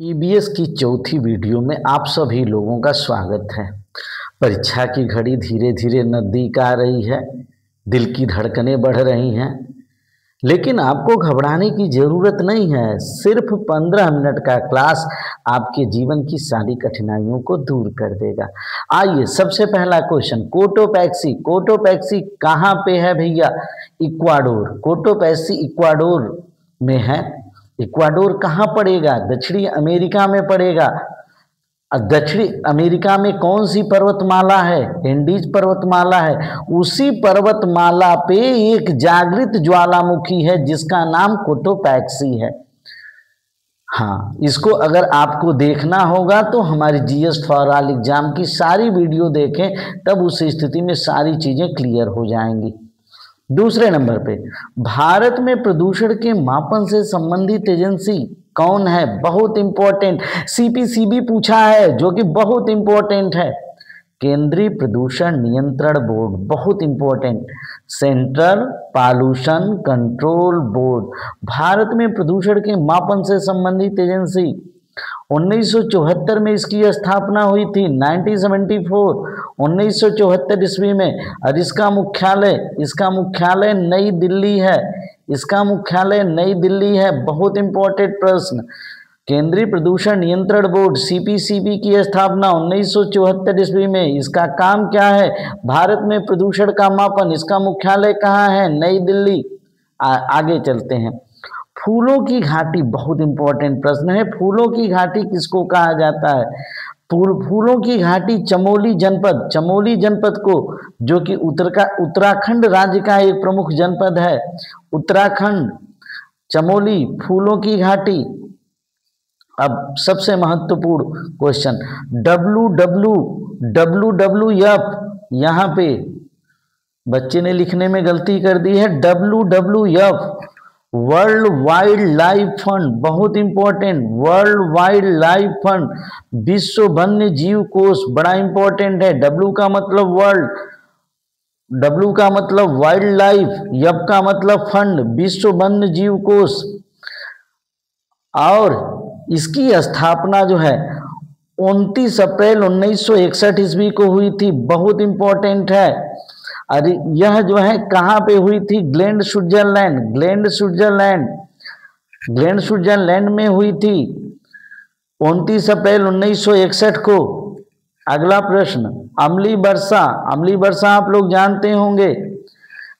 EBS की चौथी video में आप सभी लोगों का स्वागत है। परीक्षा की घड़ी धीरे धीरे नज़दीक आ रही है, दिल की धड़कनें बढ़ रही हैं, लेकिन आपको घबराने की ज़रूरत नहीं है। सिर्फ 15 मिनट का क्लास आपके जीवन की सारी कठिनाइयों को दूर कर देगा। आइए, सबसे पहला क्वेश्चन, कोटोपैक्सी। कोटोपैक्सी कहाँ पे है भैया? इक्वाडोर। कोटोपैक्सी इक्वाडोर में है। इक्वाडोर कहाँ पड़ेगा? दक्षिणी अमेरिका में पड़ेगा। दक्षिणी अमेरिका में कौन सी पर्वतमाला है? एंडीज पर्वतमाला है। उसी पर्वतमाला पे एक जागृत ज्वालामुखी है जिसका नाम कोटोपैक्सी है। हाँ, इसको अगर आपको देखना होगा तो हमारी जीएस फॉर ऑल एग्जाम की सारी वीडियो देखें, तब उस स्थिति में सारी चीजें क्लियर हो जाएंगी। दूसरे नंबर पे, भारत में प्रदूषण के मापन से संबंधित एजेंसी कौन है? बहुत इंपॉर्टेंट, सीपीसीबी पूछा है जो कि बहुत इंपॉर्टेंट है। केंद्रीय प्रदूषण नियंत्रण बोर्ड, बहुत important. Central pollution control board. Bharat में प्रदूषण के मापन से संबंधित एजेंसी 1974 में इसकी स्थापना हुई थी। 1974 ईस्वी में। और इसका मुख्यालय नई दिल्ली है। इसका मुख्यालय नई दिल्ली है। बहुत इंपॉर्टेंट प्रश्न। केंद्रीय प्रदूषण नियंत्रण बोर्ड सीपीसीबी की स्थापना 1974 ईस्वी में। इसका काम क्या है? भारत में प्रदूषण का मापन। इसका मुख्यालय कहाँ है? नई दिल्ली। आगे चलते हैं। फूलों की घाटी, बहुत इंपॉर्टेंट प्रश्न है। फूलों की घाटी किसको कहा जाता है? फूलों की घाटी चमोली जनपद को, जो कि उत्तराखंड राज्य का एक प्रमुख जनपद है। उत्तराखंड, चमोली, फूलों की घाटी। अब सबसे महत्वपूर्ण क्वेश्चन, WWF, यहाँ पे बच्चे ने लिखने में गलती कर दी है। WWF world wildlife fund, बहुत important. World wildlife fund, विश्व वन्य जीव कोष, बड़ा इंपॉर्टेंट है। W का मतलब वर्ल्ड, W का मतलब वाइल्ड लाइफ, F का मतलब फंड, विश्व वन्य जीव कोष। और इसकी स्थापना जो है 29 अप्रैल 1961 ईस्वी को हुई थी। बहुत इंपॉर्टेंट है। अरे यह जो है कहाँ पे हुई थी? ग्लेंड स्विट्जरलैंड में हुई थी 29 अप्रैल 1961 को। अगला प्रश्न, अम्लीय वर्षा आप लोग जानते होंगे,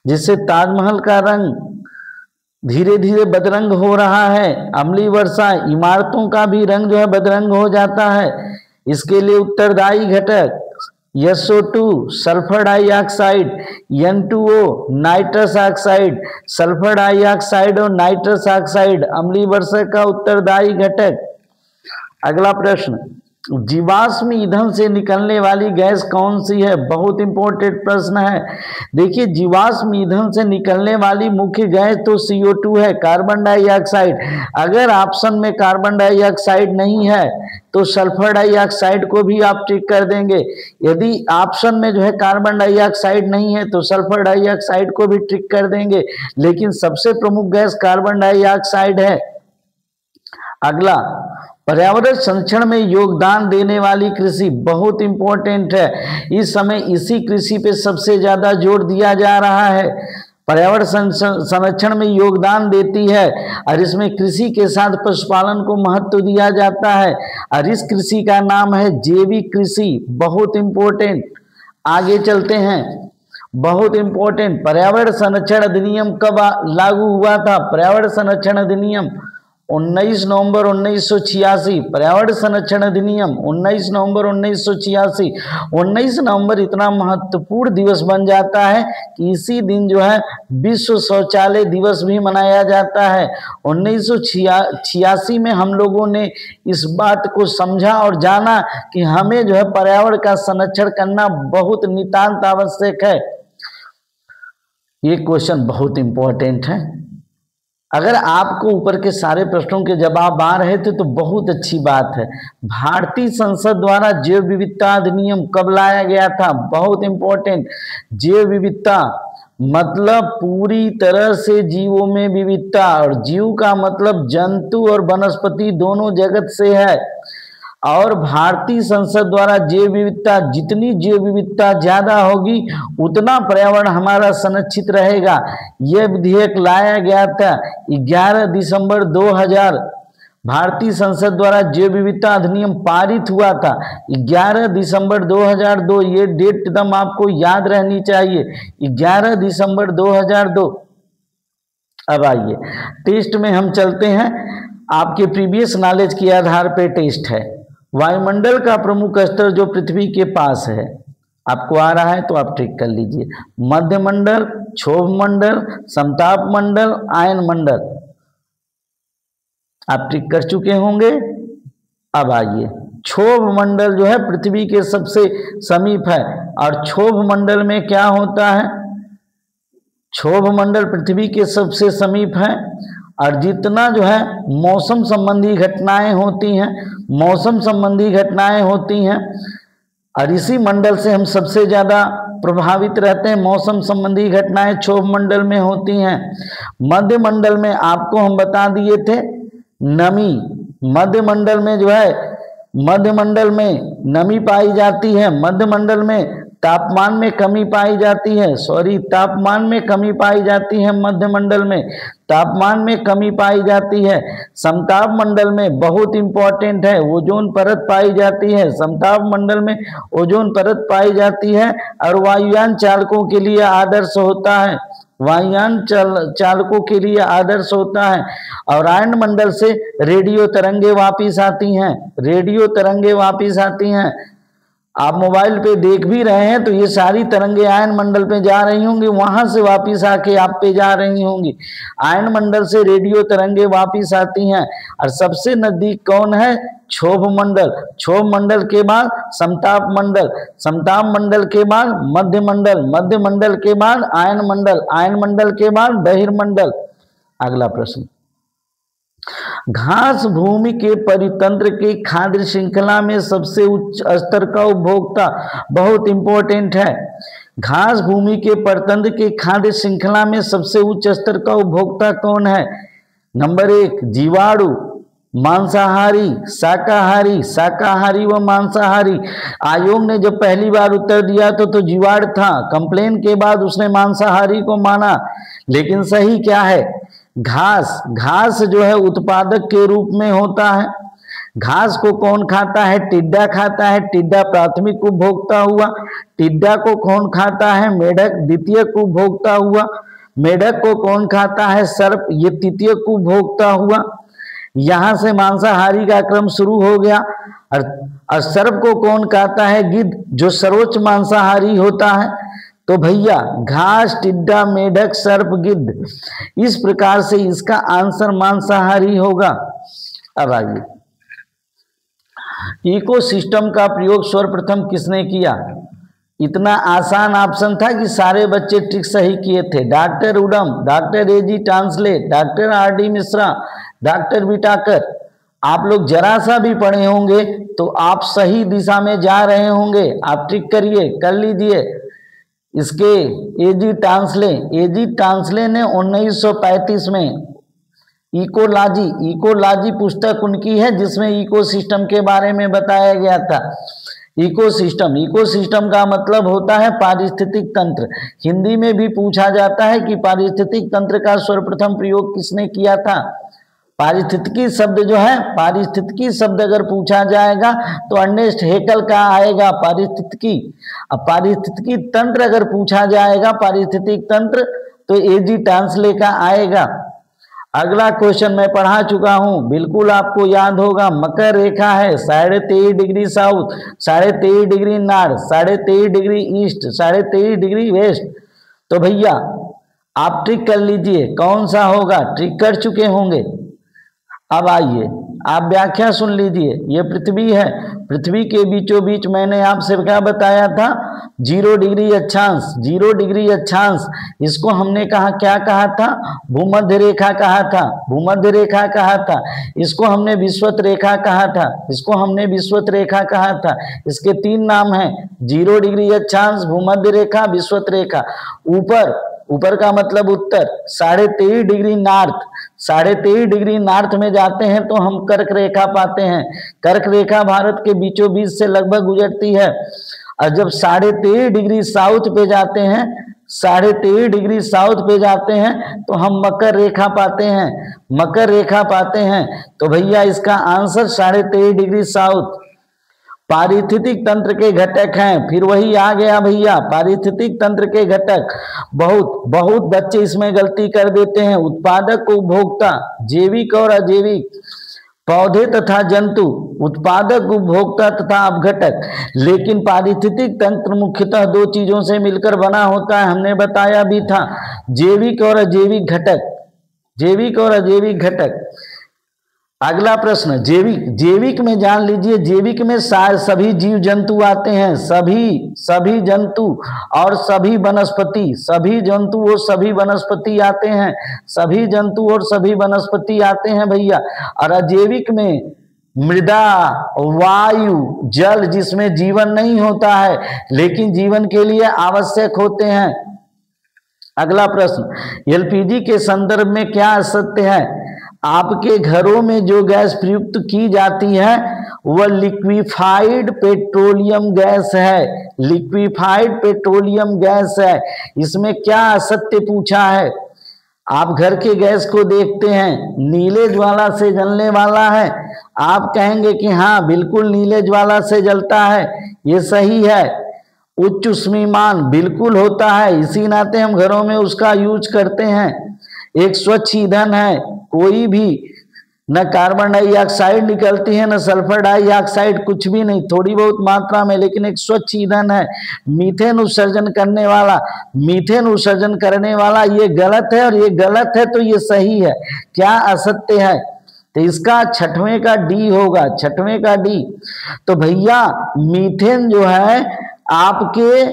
जिससे ताजमहल का रंग धीरे धीरे बदरंग हो रहा है। अम्लीय वर्षा, इमारतों का भी रंग जो है बदरंग हो जाता है। इसके लिए उत्तरदायी घटक SO2 sulphur dioxide, N2O nitrous oxide. Sulphur dioxide और नाइट्रस ऑक्साइड अम्लीय वर्षा का उत्तरदायी घटक। अगला प्रश्न, जीवाश्म ईंधन से निकलने वाली गैस कौन सी है? बहुत इंपॉर्टेंट प्रश्न है। देखिए, जीवाश्म ईंधन से निकलने वाली मुख्य गैस तो CO2 है, कार्बन डाइऑक्साइड। अगर ऑप्शन में कार्बन डाइऑक्साइड नहीं है तो सल्फर डाइऑक्साइड को भी आप टिक कर देंगे। यदि ऑप्शन में जो है कार्बन डाइऑक्साइड नहीं है तो सल्फर डाइऑक्साइड को भी टिक कर देंगे, लेकिन सबसे प्रमुख गैस कार्बन डाइऑक्साइड है। अगला, पर्यावरण संरक्षण में योगदान देने वाली कृषि, बहुत इंपॉर्टेंट है। इस समय इसी कृषि पे सबसे ज्यादा जोर दिया जा रहा है। पर्यावरण संरक्षण में योगदान देती है और इसमें कृषि के साथ पशुपालन को महत्व दिया जाता है। और इस कृषि का नाम है जैविक कृषि। बहुत इंपॉर्टेंट। आगे चलते हैं। बहुत इंपॉर्टेंट, पर्यावरण संरक्षण अधिनियम कब लागू हुआ था? पर्यावरण संरक्षण अधिनियम 19 नवंबर 1986। पर्यावरण संरक्षण अधिनियम 19 नवंबर 1986। 19 नवंबर इतना महत्वपूर्ण दिवस बन जाता है कि इसी दिन जो है विश्व शौचालय दिवस भी मनाया जाता है। 1986 में हम लोगों ने इस बात को समझा और जाना कि हमें जो है पर्यावरण का संरक्षण करना बहुत नितांत आवश्यक है। ये क्वेश्चन बहुत इंपॉर्टेंट है। अगर आपको ऊपर के सारे प्रश्नों के जवाब आ रहे थे तो बहुत अच्छी बात है। भारतीय संसद द्वारा जैव विविधता अधिनियम कब लाया गया था? बहुत इंपॉर्टेंट। जैव विविधता मतलब पूरी तरह से जीवों में विविधता, और जीव का मतलब जंतु और वनस्पति दोनों जगत से है। और भारतीय संसद द्वारा जैव विविधता, जितनी जैव विविधता ज्यादा होगी उतना पर्यावरण हमारा संरक्षित रहेगा। यह विधेयक लाया गया था 11 दिसंबर 2000, भारतीय संसद द्वारा जैव विविधता अधिनियम पारित हुआ था 11 दिसंबर 2002। ये डेट एकदम आपको याद रहनी चाहिए, 11 दिसंबर 2002। अब आइए टेस्ट में हम चलते हैं, आपके प्रीवियस नॉलेज के आधार पे टेस्ट है। वायुमंडल का प्रमुख स्तर जो पृथ्वी के पास है, आपको आ रहा है तो आप ट्रिक कर लीजिए। मध्यमंडल, क्षोभ मंडल, समताप मंडल, आयन मंडल, आप ट्रिक कर चुके होंगे। अब आइए, क्षोभ मंडल जो है पृथ्वी के सबसे समीप है, और क्षोभ मंडल में क्या होता है, क्षोभ मंडल पृथ्वी के सबसे समीप है, और जितना जो है मौसम संबंधी घटनाएं होती हैं, मौसम संबंधी घटनाएं होती हैं, और इसी मंडल से हम सबसे ज्यादा प्रभावित रहते हैं। मौसम संबंधी घटनाएं क्षोभ मंडल में होती हैं। मध्य मंडल में आपको हम बता दिए थे नमी, मध्य मंडल में जो है, मध्य मंडल में नमी पाई जाती है, मध्य मंडल में तापमान में कमी पाई जाती है, तापमान में कमी पाई जाती है, मध्य मंडल में तापमान में कमी पाई जाती है। समताप मंडल में बहुत इंपॉर्टेंट है, ओजोन परत पाई जाती है, समताप मंडल में ओजोन परत पाई जाती है, और वायुयान चालकों के लिए आदर्श होता है, वायुयान चालकों के लिए आदर्श होता है। और आयन मंडल से रेडियो तरंगे वापिस आती हैं, रेडियो तरंगे वापिस आती हैं। आप मोबाइल पे देख भी रहे हैं तो ये सारी तरंगे आयन मंडल पे जा रही होंगी, वहां से वापिस आके आप पे जा रही होंगी। आयन मंडल से रेडियो तरंगे वापिस आती हैं। और सबसे नजदीक कौन है, क्षोभ मंडल, क्षोभ मंडल के बाद समताप मंडल, समताप मंडल के बाद मध्य मंडल, मध्य मंडल के बाद आयन मंडल, आयन मंडल के बाद बहिर्मंडल। अगला प्रश्न, घास भूमि के परितंत्र के खाद्य श्रृंखला में सबसे उच्च स्तर का उपभोक्ता, बहुत इंपॉर्टेंट है। घास भूमि के परितंत्र के खाद्य श्रृंखला में सबसे उच्च स्तर का उपभोक्ता कौन है? नंबर 1 जीवाणु, मांसाहारी, शाकाहारी, शाकाहारी व मांसाहारी। आयोग ने जब पहली बार उत्तर दिया तो जीवाणु था, कंप्लेन के बाद उसने मांसाहारी को माना, लेकिन सही क्या है? घास, घास जो है उत्पादक के रूप में होता है। घास को कौन खाता है? टिड्डा खाता है, टिड्डा प्राथमिक उपभोक्ता हुआ। टिड्डा को कौन खाता है? मेढक द्वितीयक उपभोक्ता हुआ। मेढक को कौन खाता है? सर्प, ये तृतीयक उपभोक्ता हुआ। यहां से मांसाहारी का क्रम शुरू हो गया। और सर्प को कौन खाता है? गिद्ध, जो सर्वोच्च मांसाहारी होता है। तो भैया घास, टिड्डा, मेढक, सर्प, गिद्ध, इस प्रकार से इसका आंसर मांसाहारी होगा। अब आइए, इकोसिस्टम का प्रयोग सर्वप्रथम किसने किया? इतना आसान ऑप्शन था कि सारे बच्चे ट्रिक सही किए थे। Doctor Odum, doctor A G Tansley, doctor आर.डी. Mishra, doctor Whittaker. आप लोग जरा सा भी पढ़े होंगे तो आप सही दिशा में जा रहे होंगे। आप ट्रिक करिए, कर लीजिए। इसके एजी टांसले, एजी टांसले ने 1935 में इकोलॉजी पुस्तक उनकी है जिसमें इकोसिस्टम के बारे में बताया गया था। इकोसिस्टम का मतलब होता है पारिस्थितिक तंत्र। हिंदी में भी पूछा जाता है कि पारिस्थितिक तंत्र का सर्वप्रथम प्रयोग किसने किया था? पारिस्थितिकी शब्द जो है, पारिस्थितिकी शब्द अगर पूछा जाएगा तो अर्नेस्ट हेकल का आएगा पारिस्थितिकी। अब पारिस्थितिकी तंत्र अगर पूछा जाएगा, पारिस्थितिक तंत्र, तो एजी टांसले का आएगा। अगला क्वेश्चन मैं पढ़ा चुका हूं, बिल्कुल आपको याद होगा। मकर रेखा है 23.5 degree south, 23.5 degree north, 23.5 degree east, 23.5 degree west. तो भैया आप ट्रिक कर लीजिए, कौन सा होगा? ट्रिक कर चुके होंगे। अब आइए, आप व्याख्या सुन लीजिए। ये पृथ्वी है, पृथ्वी के बीचों बीच मैंने आपसे क्या बताया था? 0 डिग्री अक्षांश, 0 डिग्री अक्षांश। इसको हमने कहा, क्या कहा था? भूमध्य रेखा कहा था, भूमध्य रेखा कहा था। इसको हमने विषुवत रेखा कहा था, इसको हमने विषुवत रेखा कहा था। इसके 3 नाम हैं, 0 डिग्री अक्षांश, भूमध्य रेखा, विषुवत रेखा। ऊपर ऊपर का मतलब उत्तर, 23.5 डिग्री नॉर्थ, 23.5 डिग्री नॉर्थ में जाते हैं तो हम कर्क रेखा पाते हैं। कर्क रेखा भारत के बीचों बीच से लगभग गुजरती है। और जब 23.5 डिग्री साउथ पे जाते हैं, 23.5 डिग्री साउथ पे जाते हैं तो हम मकर रेखा पाते हैं, मकर रेखा पाते हैं। तो भैया इसका आंसर 23.5 डिग्री साउथ। पारिस्थितिक तंत्र के घटक हैं, फिर वही आ गया भैया, पारिस्थितिक तंत्र के घटक। बहुत बच्चे इसमें गलती कर देते हैं। उत्पादक, उपभोक्ता, जैविक और अजैविक, पौधे तथा जंतु, उत्पादक, उपभोक्ता तथा अपघटक। लेकिन पारिस्थितिक तंत्र मुख्यतः दो चीजों से मिलकर बना होता है, हमने बताया भी था, जैविक और अजैविक घटक, जैविक और अजैविक घटक। अगला प्रश्न, जैविक में जान लीजिए, जैविक में सभी जीव जंतु आते हैं, सभी जंतु और सभी वनस्पति, सभी जंतु और सभी वनस्पति आते हैं, सभी जंतु और सभी वनस्पति आते हैं भैया। और अजैविक में मृदा, वायु, जल, जिसमें जीवन नहीं होता है लेकिन जीवन के लिए आवश्यक होते हैं। अगला प्रश्न, एलपीजी के संदर्भ में क्या असत्य है? आपके घरों में जो गैस प्रयुक्त की जाती है वह लिक्विफाइड पेट्रोलियम गैस है, लिक्विफाइड पेट्रोलियम गैस है। इसमें क्या असत्य पूछा है? आप घर के गैस को देखते हैं, नीले ज्वाला से जलने वाला है, आप कहेंगे कि हाँ बिल्कुल नीले ज्वाला से जलता है, ये सही है। उच्च उष्मीमान बिल्कुल होता है, इसी नाते हम घरों में उसका यूज करते हैं। एक स्वच्छ ईंधन है, कोई भी न कार्बन डाइऑक्साइड निकलती है, न सल्फर डाइऑक्साइड, कुछ भी नहीं, थोड़ी बहुत मात्रा में, लेकिन एक स्वच्छ ईंधन है। मीथेन उत्सर्जन करने वाला, मीथेन उत्सर्जन करने वाला, ये गलत है और ये गलत है तो ये सही है। क्या असत्य है? तो इसका छठवें का डी होगा, छठवें का डी। तो भैया मीथेन जो है, आपके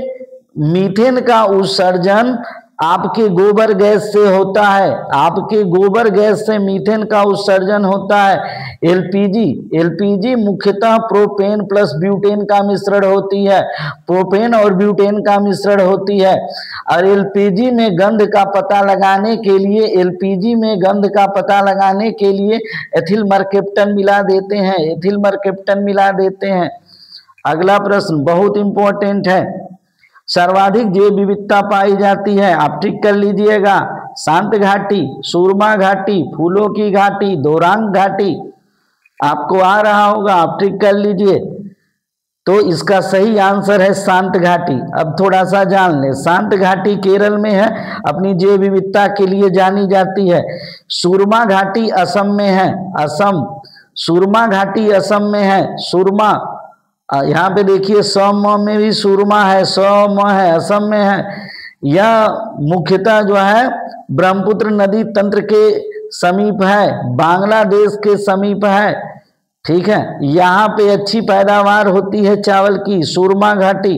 मीथेन का उत्सर्जन आपके गोबर गैस से होता है, आपके गोबर गैस से मीथेन का उत्सर्जन होता है। एलपीजी मुख्यतः प्रोपेन प्लस ब्यूटेन का मिश्रण होती है, प्रोपेन और ब्यूटेन का मिश्रण होती है। और एलपीजी में गंध का पता लगाने के लिए, एलपीजी में गंध का पता लगाने के लिए एथिल मरकेप्टन मिला देते हैं, एथिल मरकेप्टन मिला देते हैं। अगला प्रश्न बहुत इंपॉर्टेंट है, सर्वाधिक जैव विविधता पाई जाती है, आप टिक कर लीजिएगा। शांत घाटी, सुरमा घाटी, फूलों की घाटी, दोरांग घाटी, आपको आ रहा होगा, आप टिक कर लीजिए। तो इसका सही आंसर है शांत घाटी। अब थोड़ा सा जान ले, शांत घाटी केरल में है, अपनी जैव विविधता के लिए जानी जाती है। सुरमा घाटी असम में है, असम, सुरमा घाटी असम में है, सुरमा। यहाँ पे देखिए सम में भी सुरमा है, सम है, असम में है। यह मुख्यतः जो है ब्रह्मपुत्र नदी तंत्र के समीप है, बांग्लादेश के समीप है, ठीक है। यहाँ पे अच्छी पैदावार होती है चावल की, सुरमा घाटी।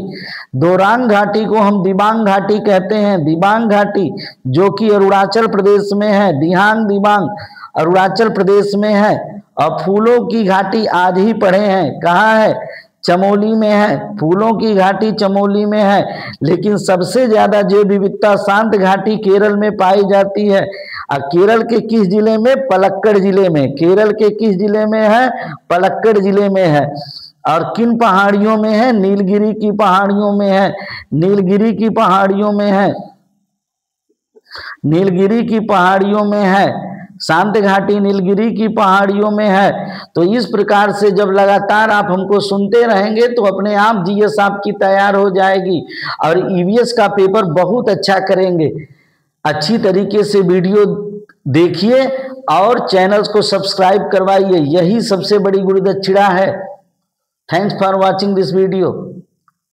दोरांग घाटी को हम दिबांग घाटी कहते हैं, दिबांग घाटी, जो कि अरुणाचल प्रदेश में है, दिहांग दिबांग अरुणाचल प्रदेश में है। और फूलों की घाटी आज ही पढ़े हैं, कहाँ है? चमोली में है, फूलों की घाटी चमोली में है। लेकिन सबसे ज्यादा जैव विविधता शांत घाटी केरल में पाई जाती है। और केरल के किस जिले में? पलक्कड़ जिले में। केरल के किस जिले में है? पलक्कड़ जिले में है। और किन पहाड़ियों में है? नीलगिरी की पहाड़ियों में है, नीलगिरी की पहाड़ियों में है, नीलगिरी की पहाड़ियों में है। शांत घाटी नीलगिरी की पहाड़ियों में है। तो इस प्रकार से जब लगातार आप हमको सुनते रहेंगे तो अपने आप जीएस आपकी तैयार हो जाएगी और ईवीएस का पेपर बहुत अच्छा करेंगे। अच्छी तरीके से वीडियो देखिए और चैनल को सब्सक्राइब करवाइए, यही सबसे बड़ी गुरु दक्षिणा है। Thanks for watching this video.